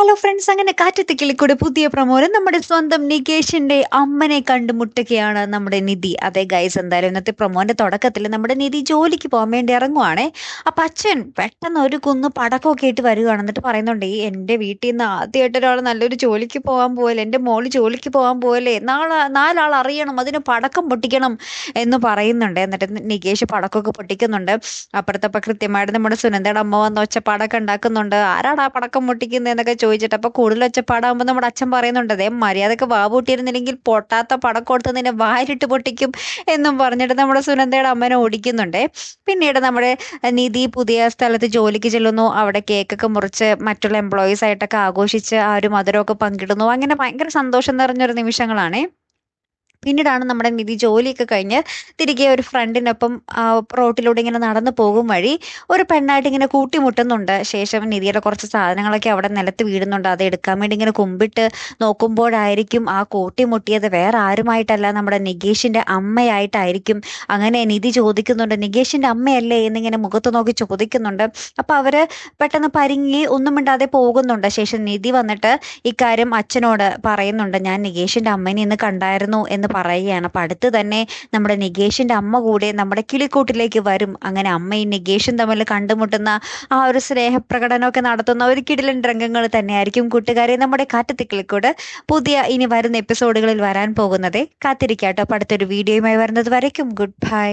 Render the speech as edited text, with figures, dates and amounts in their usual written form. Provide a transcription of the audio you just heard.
Hello friends, അങ്ങനെ കാറ്റത്ത് കിളിക്കൂടെ പുതിയ പ്രമോരം നമ്മുടെ സ്വന്തം നികേഷിന്റെ അമ്മനെ കണ്ടുമുട്ടുകയാണ് നമ്മുടെ നിധി. അതെ ഗൈസ്, എന്തായാലും ഇന്നത്തെ പ്രമോന്റെ തുടക്കത്തിൽ നമ്മുടെ നിധി ജോലിക്ക് പോകാൻ വേണ്ടി ഇറങ്ങുവാണേ. അപ്പൊ അച്ഛൻ പെട്ടെന്ന് ഒരു കുന്ന് പടക്കമൊക്കെ ആയിട്ട് വരികയാണ്. എന്നിട്ട് പറയുന്നുണ്ട്, ഈ എന്റെ വീട്ടിൽ നിന്ന് ആദ്യമായിട്ട് ഒരാൾ നല്ലൊരു ജോലിക്ക് പോകാൻ പോകല്ലേ, എന്റെ മോള് ജോലിക്ക് പോകാൻ പോകല്ലേ, നാലാൾ അറിയണം, അതിന് പടക്കം പൊട്ടിക്കണം എന്ന് പറയുന്നുണ്ട്. എന്നിട്ട് നികേഷ് പടക്കമൊക്കെ പൊട്ടിക്കുന്നുണ്ട്. അപ്പുറത്തപ്പ കൃത്യമായിട്ട് നമ്മുടെ സുനന്ദയുടെ അമ്മ വന്ന് ഒച്ചപ്പാടൊക്കെ ഉണ്ടാക്കുന്നുണ്ട്. ആരാടാ പടക്കം പൊട്ടിക്കുന്നത് എന്നൊക്കെ ചോദിച്ചിട്ട്. അപ്പൊ കൂടുതൽ ഒച്ചപ്പാടാകുമ്പോൾ നമ്മുടെ അച്ഛൻ പറയുന്നുണ്ട്, അതേ മര്യാദക്ക് വാ പൂട്ടിയിരുന്നില്ലെങ്കിൽ പൊട്ടാത്ത പടക്കം എടുത്ത് നിന്നെ വാരിട്ട് പൊട്ടിക്കും എന്നും പറഞ്ഞിട്ട് നമ്മുടെ സുനന്ദയുടെ അമ്മനെ ഓടിക്കുന്നുണ്ടേ. പിന്നീട് നമ്മുടെ നിധി പുതിയ സ്ഥലത്ത് ജോലിക്ക് ചെല്ലുന്നു. അവിടെ കേക്കൊക്കെ മുറിച്ച് മറ്റുള്ള എംപ്ലോയീസ് ആയിട്ടൊക്കെ ആഘോഷിച്ച് ആ ഒരു മധുരമൊക്കെ പങ്കിടുന്നു. അങ്ങനെ ഭയങ്കര സന്തോഷം നിറഞ്ഞൊരു നിമിഷങ്ങളാണേ. പിന്നീടാണ് നമ്മുടെ നിധി ജോലിയൊക്കെ കഴിഞ്ഞ് തിരികെ ഒരു ഫ്രണ്ടിനൊപ്പം റോട്ടിലൂടെ ഇങ്ങനെ നടന്നു പോകും വഴി ഒരു പെണ്ണായിട്ട് ഇങ്ങനെ കൂട്ടിമുട്ടുന്നുണ്ട്. ശേഷം നിധിയുടെ കുറച്ച് സാധനങ്ങളൊക്കെ അവിടെ നിലത്ത് വീഴുന്നുണ്ട്. അത് എടുക്കാൻ വേണ്ടി ഇങ്ങനെ കുമ്പിട്ട് നോക്കുമ്പോഴായിരിക്കും ആ കൂട്ടിമുട്ടിയത് വേറെ ആരുമായിട്ടല്ല, നമ്മുടെ നികേഷിന്റെ അമ്മയായിട്ടായിരിക്കും. അങ്ങനെ നിധി ചോദിക്കുന്നുണ്ട്, നികേഷിന്റെ അമ്മയല്ലേ എന്നിങ്ങനെ മുഖത്ത് നോക്കി ചോദിക്കുന്നുണ്ട്. അപ്പൊ അവര് പെട്ടെന്ന് പരിങ്ങി ഒന്നും മിണ്ടാതെ പോകുന്നുണ്ട്. ശേഷം നിധി വന്നിട്ട് ഇക്കാര്യം അച്ഛനോട് പറയുന്നുണ്ട്, ഞാൻ നികേഷിന്റെ അമ്മേനെ ഇന്ന് കണ്ടായിരുന്നു എന്ന് പറയുകയാണ്. അപ്പൊ അടുത്ത് തന്നെ നമ്മുടെ നികേഷിന്റെ അമ്മ കൂടെ നമ്മുടെ കിളിക്കൂട്ടിലേക്ക് വരും. അങ്ങനെ അമ്മയും നികേഷും തമ്മിൽ കണ്ടുമുട്ടുന്ന ആ ഒരു സ്നേഹപ്രകടനമൊക്കെ നടത്തുന്ന ഒരു കിടിലൻ രംഗങ്ങൾ തന്നെയായിരിക്കും കൂട്ടുകാരെ നമ്മുടെ കാറ്റത്ത് കിളിക്കൂട് പുതിയ ഇനി വരുന്ന എപ്പിസോഡുകളിൽ വരാൻ പോകുന്നത്. കാത്തിരിക്കാട്ടോ. അപ്പൊ അടുത്തൊരു വീഡിയോയുമായി വരുന്നത് വരയ്ക്കും ഗുഡ് ബൈ.